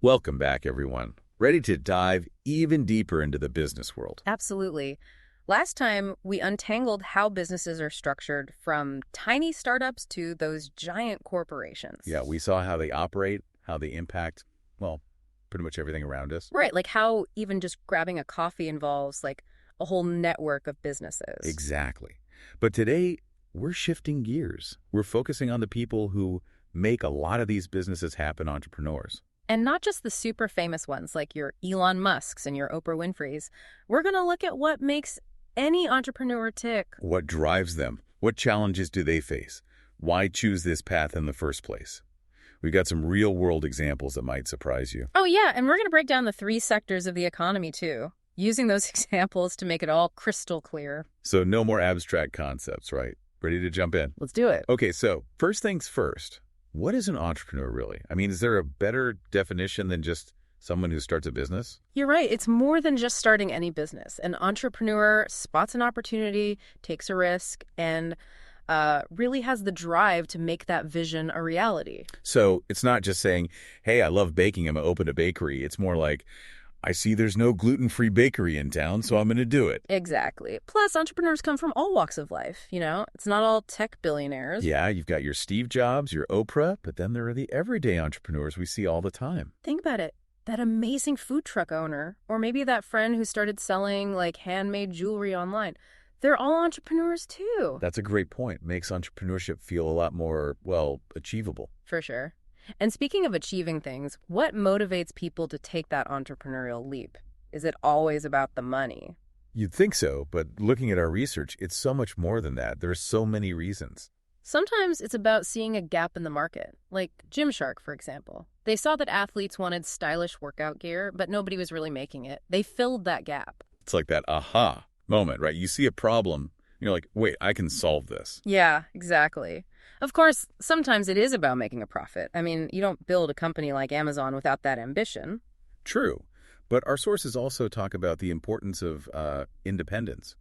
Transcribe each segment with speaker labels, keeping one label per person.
Speaker 1: Welcome back, everyone. Ready to dive even deeper into the business world?
Speaker 2: Absolutely. Last time, we untangled how businesses are structured from tiny startups to those giant corporations.
Speaker 1: Yeah, we saw how they operate, how they impact, well, pretty much everything around us.
Speaker 2: Right, like how even just grabbing a coffee involves like a whole network of businesses.
Speaker 1: Exactly. But today, we're shifting gears. We're focusing on the people who make a lot of these businesses happen, entrepreneurs.
Speaker 2: And not just the super famous ones like your Elon Musks and your Oprah Winfreys. We're going to look at what makes any entrepreneur tick.
Speaker 1: What drives them? What challenges do they face? Why choose this path in the first place? We've got some real-world examples that might surprise you.
Speaker 2: Oh, yeah, and we're going to break down the three sectors of the economy, too, using those examples to make it all crystal clear.
Speaker 1: So no more abstract concepts, right? Ready to jump in?
Speaker 2: Let's do it.
Speaker 1: Okay, so first things first. What is an entrepreneur really? I mean, is there a better definition than just someone who starts a business?
Speaker 2: You're right. It's more than just starting any business. An entrepreneur spots an opportunity, takes a risk, and really has the drive to make that vision a reality.
Speaker 1: So it's not just saying, hey, I love baking, I'm going to open a bakery. It's more like, I see there's no gluten-free bakery in town, so I'm going to do it.
Speaker 2: Exactly. Plus, entrepreneurs come from all walks of life, you know? It's not all tech billionaires.
Speaker 1: Yeah, you've got your Steve Jobs, your Oprah, but then there are the everyday entrepreneurs we see all the time.
Speaker 2: Think about it. That amazing food truck owner, or maybe that friend who started selling like handmade jewelry online. They're all entrepreneurs too.
Speaker 1: That's a great point. Makes entrepreneurship feel a lot more, well, achievable.
Speaker 2: For sure. And speaking of achieving things, what motivates people to take that entrepreneurial leap? Is it always about the money?
Speaker 1: You'd think so, but looking at our research, it's so much more than that. There are so many reasons.
Speaker 2: Sometimes it's about seeing a gap in the market, like Gymshark, for example. They saw that athletes wanted stylish workout gear, but nobody was really making it. They filled that gap.
Speaker 1: It's like that aha moment, right? You see a problem, you're like, wait, I can solve this.
Speaker 2: Yeah, exactly. Of course, sometimes it is about making a profit. I mean, you don't build a company like Amazon without that ambition.
Speaker 1: True. But our sources also talk about the importance of independence.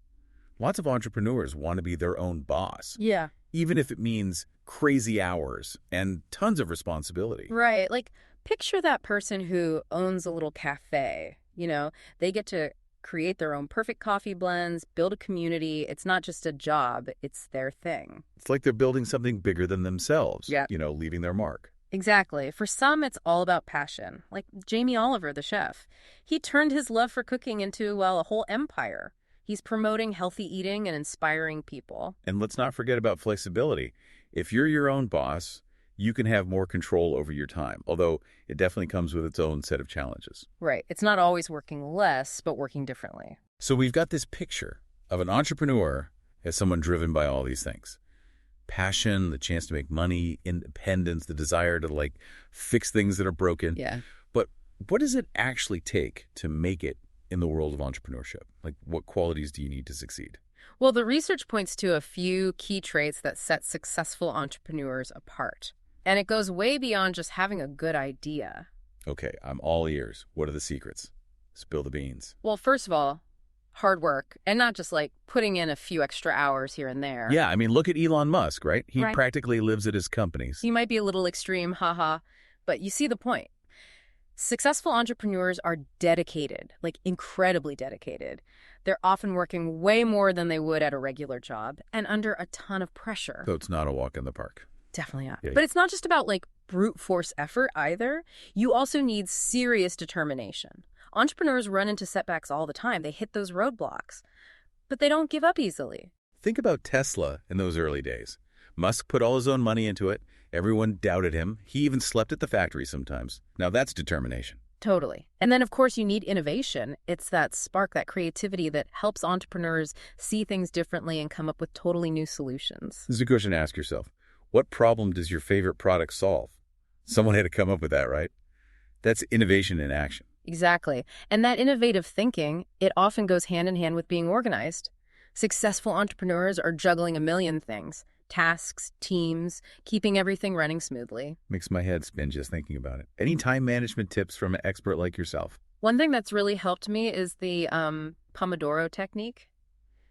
Speaker 1: Lots of entrepreneurs want to be their own boss.
Speaker 2: Yeah.
Speaker 1: Even if it means crazy hours and tons of responsibility.
Speaker 2: Right. Like, picture that person who owns a little cafe. You know, they get to create their own perfect coffee blends, build a community. It's not just a job, it's their thing.
Speaker 1: It's like they're building something bigger than themselves,
Speaker 2: Yeah.
Speaker 1: Leaving their mark.
Speaker 2: Exactly. For some, it's all about passion. Like Jamie Oliver, the chef. He turned his love for cooking into, well, a whole empire. He's promoting healthy eating and inspiring people.
Speaker 1: And let's not forget about flexibility. If you're your own boss, you can have more control over your time, although it definitely comes with its own set of challenges.
Speaker 2: Right. It's not always working less, but working differently.
Speaker 1: So we've got this picture of an entrepreneur as someone driven by all these things. Passion, the chance to make money, independence, the desire to fix things that are broken.
Speaker 2: Yeah.
Speaker 1: But what does it actually take to make it in the world of entrepreneurship? Like, what qualities do you need to succeed?
Speaker 2: Well, the research points to a few key traits that set successful entrepreneurs apart. And it goes way beyond just having a good idea.
Speaker 1: Okay, I'm all ears. What are the secrets? Spill the beans.
Speaker 2: Well, first of all, hard work, and not just putting in a few extra hours here and there.
Speaker 1: Yeah, I mean, look at Elon Musk, right? He
Speaker 2: Right.
Speaker 1: practically lives at his companies.
Speaker 2: He might be a little extreme, haha, but you see the point. Successful entrepreneurs are dedicated, incredibly dedicated. They're often working way more than they would at a regular job and under a ton of pressure.
Speaker 1: So it's not a walk in the park.
Speaker 2: Definitely not.
Speaker 1: Yeah.
Speaker 2: But it's not just about brute force effort either. You also need serious determination. Entrepreneurs run into setbacks all the time. They hit those roadblocks, but they don't give up easily.
Speaker 1: Think about Tesla in those early days. Musk put all his own money into it. Everyone doubted him. He even slept at the factory sometimes. Now that's determination.
Speaker 2: Totally. And then, of course, you need innovation. It's that spark, that creativity that helps entrepreneurs see things differently and come up with totally new solutions.
Speaker 1: This is a question to ask yourself. What problem does your favorite product solve? Someone had to come up with that, right? That's innovation in action.
Speaker 2: Exactly. And that innovative thinking, it often goes hand in hand with being organized. Successful entrepreneurs are juggling a million things. Tasks, teams, keeping everything running smoothly.
Speaker 1: Makes my head spin just thinking about it. Any time management tips from an expert like yourself?
Speaker 2: One thing that's really helped me is the Pomodoro technique.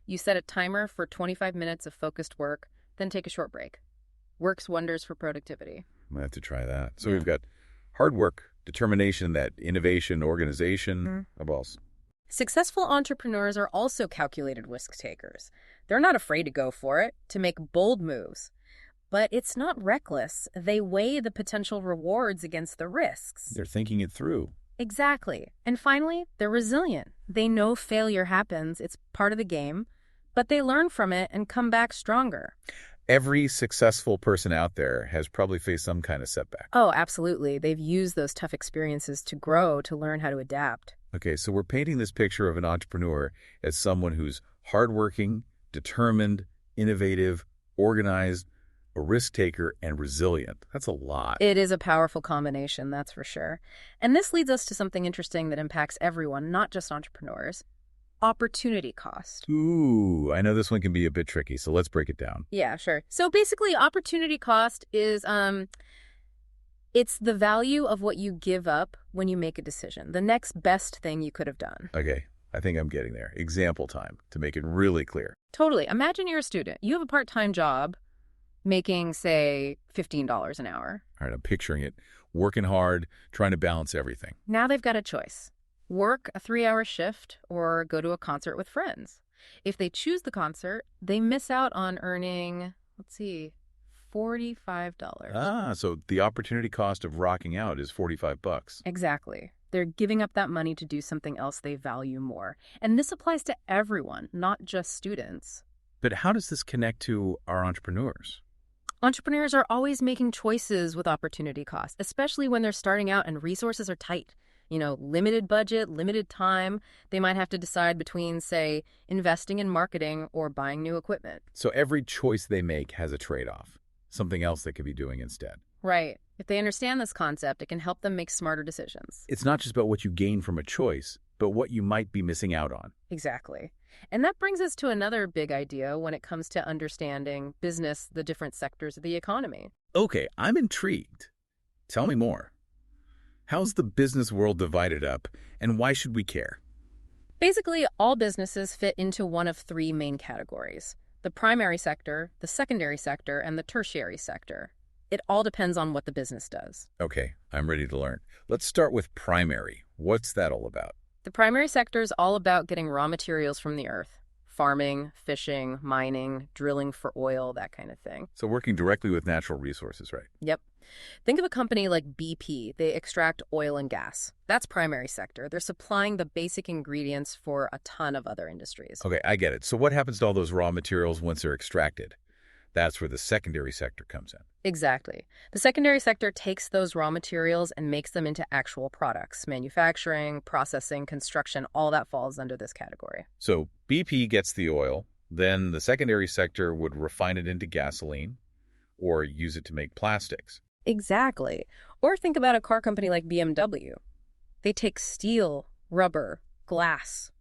Speaker 2: You set a timer for 25 minutes of focused work, then take a short break. Works wonders for productivity.
Speaker 1: I'm going to have to try that. So we've got hard work, determination, that innovation, organization, above all.
Speaker 2: Successful entrepreneurs are also calculated risk takers. They're not afraid to go for it, to make bold moves. But it's not reckless. They weigh the potential rewards against the risks.
Speaker 1: They're thinking it through.
Speaker 2: Exactly. And finally, they're resilient. They know failure happens. It's part of the game. But they learn from it and come back stronger.
Speaker 1: Every successful person out there has probably faced some kind of setback.
Speaker 2: Oh, absolutely. They've used those tough experiences to grow, to learn how to adapt.
Speaker 1: Okay, so we're painting this picture of an entrepreneur as someone who's hardworking, determined, innovative, organized, a risk taker, and resilient. That's a lot.
Speaker 2: It is a powerful combination, that's for sure. And this leads us to something interesting that impacts everyone, not just entrepreneurs. Opportunity cost.
Speaker 1: Ooh, I know this one can be a bit tricky, so let's break it down.
Speaker 2: Yeah, sure. So basically, opportunity cost is it's the value of what you give up when you make a decision. The next best thing you could have done.
Speaker 1: Okay, I think I'm getting there. Example time, to make it really clear.
Speaker 2: Totally. Imagine you're a student. You have a part-time job making, say, $15 an hour.
Speaker 1: All right, I'm picturing it. Working hard, trying to balance everything.
Speaker 2: Now they've got a choice. Work a 3-hour shift or go to a concert with friends. If they choose the concert, they miss out on earning, $45.
Speaker 1: So the opportunity cost of rocking out is $45.
Speaker 2: Exactly. They're giving up that money to do something else they value more. And this applies to everyone, not just students.
Speaker 1: But how does this connect to our entrepreneurs?
Speaker 2: Entrepreneurs are always making choices with opportunity cost, especially when they're starting out and resources are tight. Limited budget, limited time. They might have to decide between, say, investing in marketing or buying new equipment.
Speaker 1: So every choice they make has a trade-off, something else they could be doing instead.
Speaker 2: Right. If they understand this concept, it can help them make smarter decisions.
Speaker 1: It's not just about what you gain from a choice, but what you might be missing out on.
Speaker 2: Exactly. And that brings us to another big idea when it comes to understanding business, the different sectors of the economy.
Speaker 1: Okay, I'm intrigued. Tell me more. How's the business world divided up, and why should we care?
Speaker 2: Basically, all businesses fit into one of 3 main categories: the primary sector, the secondary sector, and the tertiary sector. It all depends on what the business does.
Speaker 1: Okay, I'm ready to learn. Let's start with primary. What's that all about?
Speaker 2: The primary sector is all about getting raw materials from the earth. Farming, fishing, mining, drilling for oil, that kind of thing.
Speaker 1: So working directly with natural resources, right?
Speaker 2: Yep. Think of a company like BP. They extract oil and gas. That's primary sector. They're supplying the basic ingredients for a ton of other industries.
Speaker 1: Okay, I get it. So what happens to all those raw materials once they're extracted? That's where the secondary sector comes in.
Speaker 2: Exactly. The secondary sector takes those raw materials and makes them into actual products. Manufacturing, processing, construction, all that falls under this category.
Speaker 1: So BP gets the oil, then the secondary sector would refine it into gasoline or use it to make plastics.
Speaker 2: Exactly. Or think about a car company like BMW. They take steel, rubber, glass.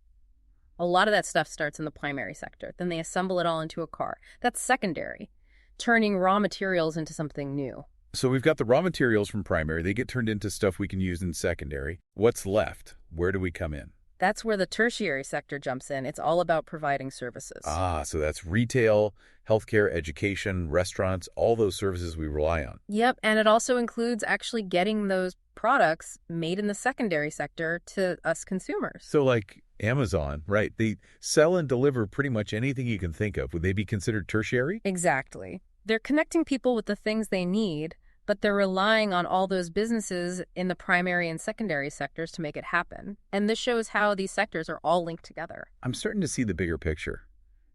Speaker 2: A lot of that stuff starts in the primary sector. Then they assemble it all into a car. That's secondary, turning raw materials into something new.
Speaker 1: So we've got the raw materials from primary. They get turned into stuff we can use in secondary. What's left? Where do we come in?
Speaker 2: That's where the tertiary sector jumps in. It's all about providing services.
Speaker 1: So that's retail, healthcare, education, restaurants, all those services we rely on.
Speaker 2: Yep, and it also includes actually getting those products made in the secondary sector to us consumers.
Speaker 1: So like Amazon, right? They sell and deliver pretty much anything you can think of. Would they be considered tertiary?
Speaker 2: Exactly. They're connecting people with the things they need, but they're relying on all those businesses in the primary and secondary sectors to make it happen. And this shows how these sectors are all linked together.
Speaker 1: I'm starting to see the bigger picture.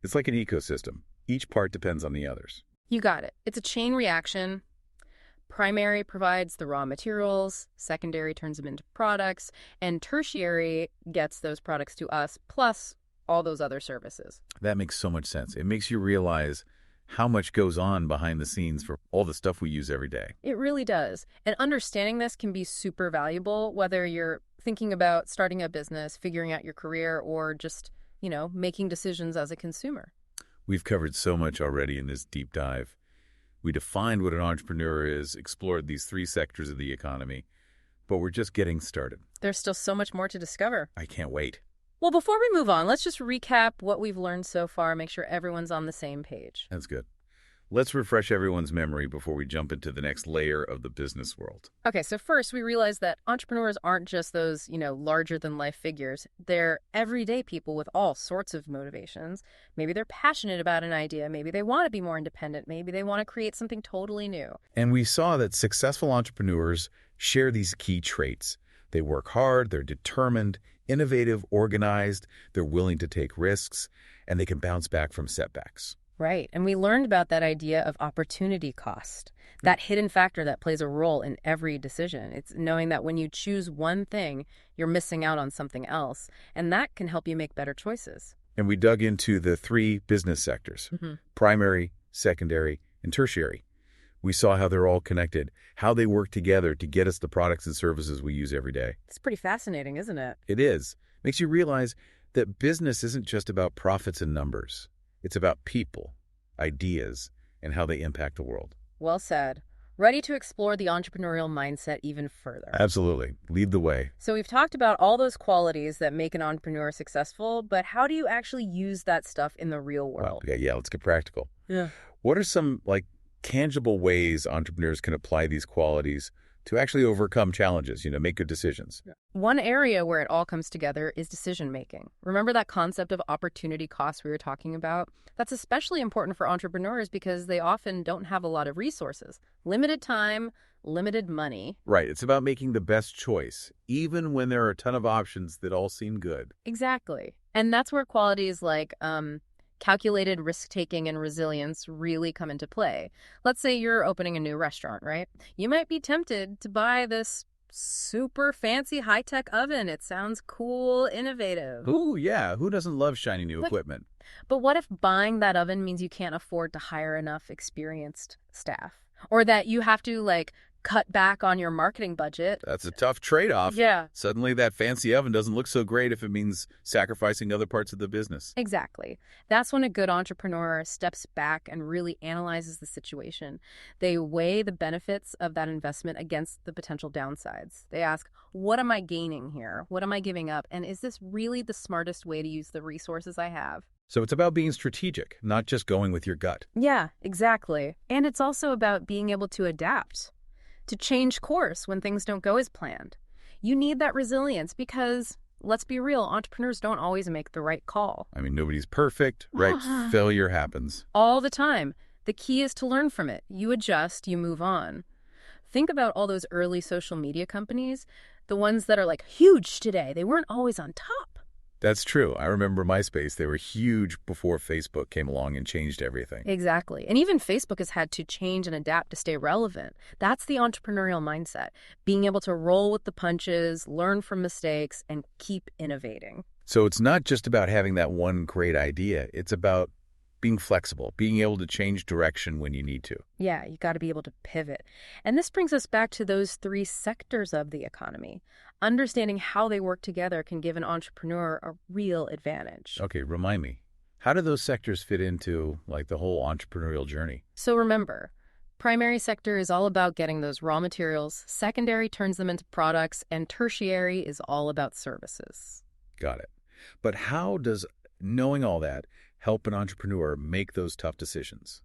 Speaker 1: It's like an ecosystem. Each part depends on the others.
Speaker 2: You got it. It's a chain reaction. Primary provides the raw materials, secondary turns them into products, and tertiary gets those products to us, plus all those other services.
Speaker 1: That makes so much sense. It makes you realize how much goes on behind the scenes for all the stuff we use every day.
Speaker 2: It really does. And understanding this can be super valuable, whether you're thinking about starting a business, figuring out your career, or just, making decisions as a consumer.
Speaker 1: We've covered so much already in this deep dive. We defined what an entrepreneur is, explored these 3 sectors of the economy, but we're just getting started.
Speaker 2: There's still so much more to discover.
Speaker 1: I can't wait.
Speaker 2: Well, before we move on, let's just recap what we've learned so far, make sure everyone's on the same page.
Speaker 1: That's good. Let's refresh everyone's memory before we jump into the next layer of the business world.
Speaker 2: Okay, so first we realize that entrepreneurs aren't just those, larger than life figures. They're everyday people with all sorts of motivations. Maybe they're passionate about an idea. Maybe they want to be more independent. Maybe they want to create something totally new.
Speaker 1: And we saw that successful entrepreneurs share these key traits. They work hard, they're determined, innovative, organized, they're willing to take risks, and they can bounce back from setbacks.
Speaker 2: Right. And we learned about that idea of opportunity cost, that hidden factor that plays a role in every decision. It's knowing that when you choose one thing, you're missing out on something else, and that can help you make better choices.
Speaker 1: And we dug into the 3 business sectors, primary, secondary, and tertiary. We saw how they're all connected, how they work together to get us the products and services we use every day.
Speaker 2: It's pretty fascinating, isn't it?
Speaker 1: It is. Makes you realize that business isn't just about profits and numbers. It's about people, ideas, and how they impact the world.
Speaker 2: Well said. Ready to explore the entrepreneurial mindset even further.
Speaker 1: Absolutely. Lead the way.
Speaker 2: So we've talked about all those qualities that make an entrepreneur successful, but how do you actually use that stuff in the real world?
Speaker 1: Well, yeah, let's get practical.
Speaker 2: Yeah.
Speaker 1: What are some tangible ways entrepreneurs can apply these qualities to actually overcome challenges, make good decisions?
Speaker 2: One area where it all comes together is decision making. Remember that concept of opportunity cost we were talking about? That's especially important for entrepreneurs because they often don't have a lot of resources, limited time, limited money.
Speaker 1: Right. It's about making the best choice, even when there are a ton of options that all seem good.
Speaker 2: Exactly. And that's where qualities like calculated risk-taking and resilience really come into play. Let's say you're opening a new restaurant, right? You might be tempted to buy this super fancy high-tech oven. It sounds cool, innovative.
Speaker 1: Ooh, yeah. Who doesn't love shiny new equipment?
Speaker 2: But what if buying that oven means you can't afford to hire enough experienced staff? Or that you have to, cut back on your marketing budget?
Speaker 1: That's a tough trade-off.
Speaker 2: Yeah.
Speaker 1: Suddenly that fancy oven doesn't look so great if it means sacrificing other parts of the business.
Speaker 2: Exactly. That's when a good entrepreneur steps back and really analyzes the situation. They weigh the benefits of that investment against the potential downsides. They ask, what am I gaining here? What am I giving up? And is this really the smartest way to use the resources I have?
Speaker 1: So it's about being strategic, not just going with your gut.
Speaker 2: Yeah, exactly. And it's also about being able to adapt, to change course when things don't go as planned. You need that resilience because, let's be real, entrepreneurs don't always make the right call.
Speaker 1: I mean, nobody's perfect, right? Failure happens.
Speaker 2: All the time. The key is to learn from it. You adjust, you move on. Think about all those early social media companies, the ones that are huge today. They weren't always on top.
Speaker 1: That's true. I remember MySpace. They were huge before Facebook came along and changed everything.
Speaker 2: Exactly. And even Facebook has had to change and adapt to stay relevant. That's the entrepreneurial mindset, being able to roll with the punches, learn from mistakes, and keep innovating.
Speaker 1: So it's not just about having that one great idea. It's about being flexible, being able to change direction when you need to.
Speaker 2: Yeah, you got to be able to pivot. And this brings us back to those 3 sectors of the economy. Understanding how they work together can give an entrepreneur a real advantage.
Speaker 1: Okay, remind me. How do those sectors fit into the whole entrepreneurial journey?
Speaker 2: So remember, primary sector is all about getting those raw materials, secondary turns them into products, and tertiary is all about services.
Speaker 1: Got it. But how does knowing all that help an entrepreneur make those tough decisions?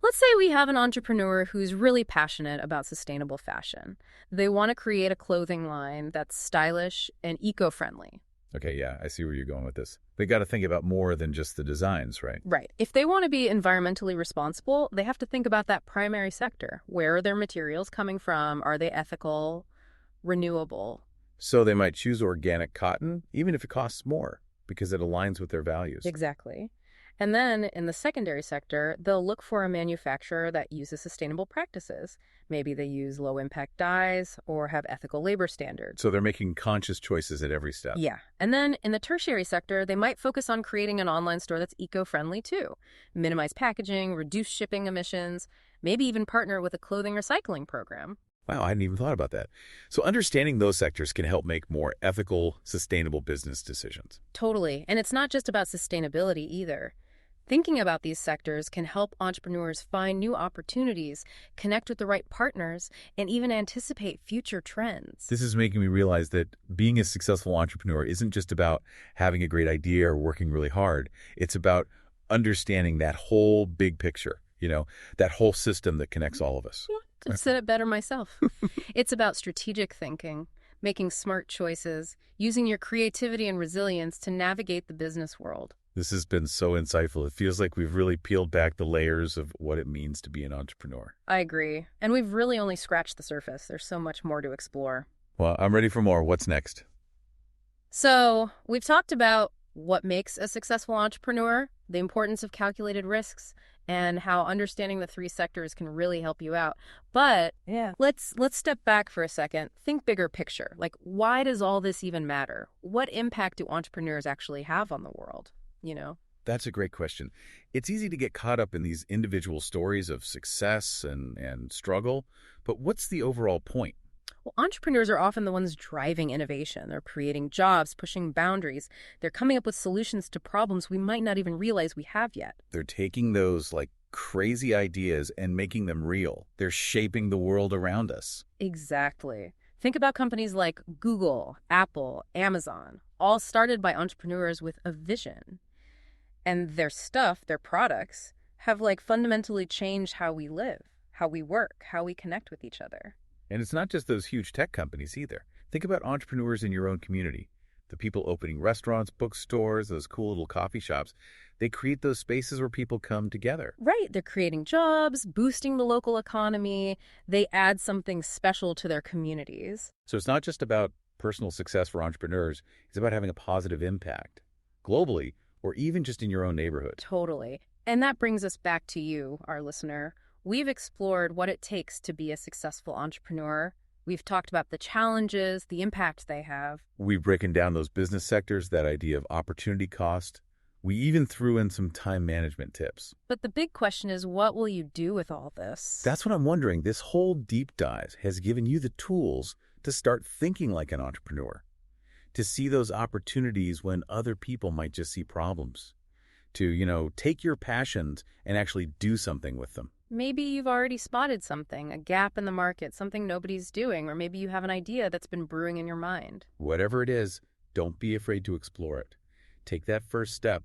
Speaker 2: Let's say we have an entrepreneur who's really passionate about sustainable fashion. They want to create a clothing line that's stylish and eco-friendly.
Speaker 1: Okay, yeah, I see where you're going with this. They got to think about more than just the designs, right?
Speaker 2: Right. If they want to be environmentally responsible, they have to think about that primary sector. Where are their materials coming from? Are they ethical, renewable?
Speaker 1: So they might choose organic cotton, even if it costs more, because it aligns with their values.
Speaker 2: Exactly. And then in the secondary sector, they'll look for a manufacturer that uses sustainable practices. Maybe they use low-impact dyes or have ethical labor standards.
Speaker 1: So they're making conscious choices at every step.
Speaker 2: Yeah. And then in the tertiary sector, they might focus on creating an online store that's eco-friendly too. Minimize packaging, reduce shipping emissions, maybe even partner with a clothing recycling program.
Speaker 1: Wow, I hadn't even thought about that. So understanding those sectors can help make more ethical, sustainable business decisions.
Speaker 2: Totally. And it's not just about sustainability either. Thinking about these sectors can help entrepreneurs find new opportunities, connect with the right partners, and even anticipate future trends.
Speaker 1: This is making me realize that being a successful entrepreneur isn't just about having a great idea or working really hard. It's about understanding that whole big picture. that whole system that connects all of us.
Speaker 2: I've said it better myself. It's about strategic thinking, making smart choices, using your creativity and resilience to navigate the business world.
Speaker 1: This has been so insightful. It feels like we've really peeled back the layers of what it means to be an entrepreneur.
Speaker 2: I agree. And we've really only scratched the surface. There's so much more to explore.
Speaker 1: Well, I'm ready for more. What's next?
Speaker 2: So, we've talked about what makes a successful entrepreneur, the importance of calculated risks, and how understanding the three sectors can really help you out. But let's step back for a second. Think bigger picture. Like, why does all this even matter? What impact do entrepreneurs actually have on the world?
Speaker 1: That's a great question. It's easy to get caught up in these individual stories of success and struggle, but what's the overall point?
Speaker 2: Well, entrepreneurs are often the ones driving innovation. They're creating jobs, pushing boundaries. They're coming up with solutions to problems we might not even realize we have yet.
Speaker 1: They're taking those crazy ideas and making them real. They're shaping the world around us.
Speaker 2: Exactly. Think about companies like Google, Apple, Amazon, all started by entrepreneurs with a vision. And their products, have fundamentally changed how we live, how we work, how we connect with each other.
Speaker 1: And it's not just those huge tech companies either. Think about entrepreneurs in your own community. The people opening restaurants, bookstores, those cool little coffee shops. They create those spaces where people come together.
Speaker 2: Right. They're creating jobs, boosting the local economy. They add something special to their communities.
Speaker 1: So it's not just about personal success for entrepreneurs. It's about having a positive impact globally, or even just in your own neighborhood.
Speaker 2: Totally. And that brings us back to you, our listener. We've explored what it takes to be a successful entrepreneur. We've talked about the challenges, the impact they have.
Speaker 1: We've broken down those business sectors, that idea of opportunity cost. We even threw in some time management tips.
Speaker 2: But the big question is, what will you do with all this?
Speaker 1: That's what I'm wondering. This whole deep dive has given you the tools to start thinking like an entrepreneur, to see those opportunities when other people might just see problems, to, take your passions and actually do something with them.
Speaker 2: Maybe you've already spotted something, a gap in the market, something nobody's doing, or maybe you have an idea that's been brewing in your mind.
Speaker 1: Whatever it is, don't be afraid to explore it. Take that first step.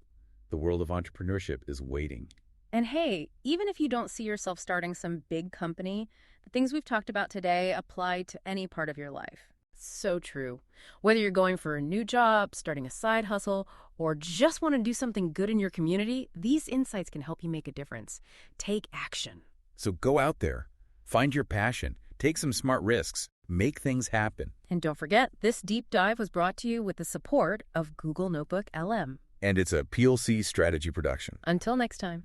Speaker 1: The world of entrepreneurship is waiting.
Speaker 2: And hey, even if you don't see yourself starting some big company, the things we've talked about today apply to any part of your life. So true. Whether you're going for a new job, starting a side hustle, or just want to do something good in your community, these insights can help you make a difference. Take action.
Speaker 1: So go out there, find your passion, take some smart risks, make things happen.
Speaker 2: And don't forget, this deep dive was brought to you with the support of Google Notebook LM.
Speaker 1: And it's a PLC strategy production.
Speaker 2: Until next time.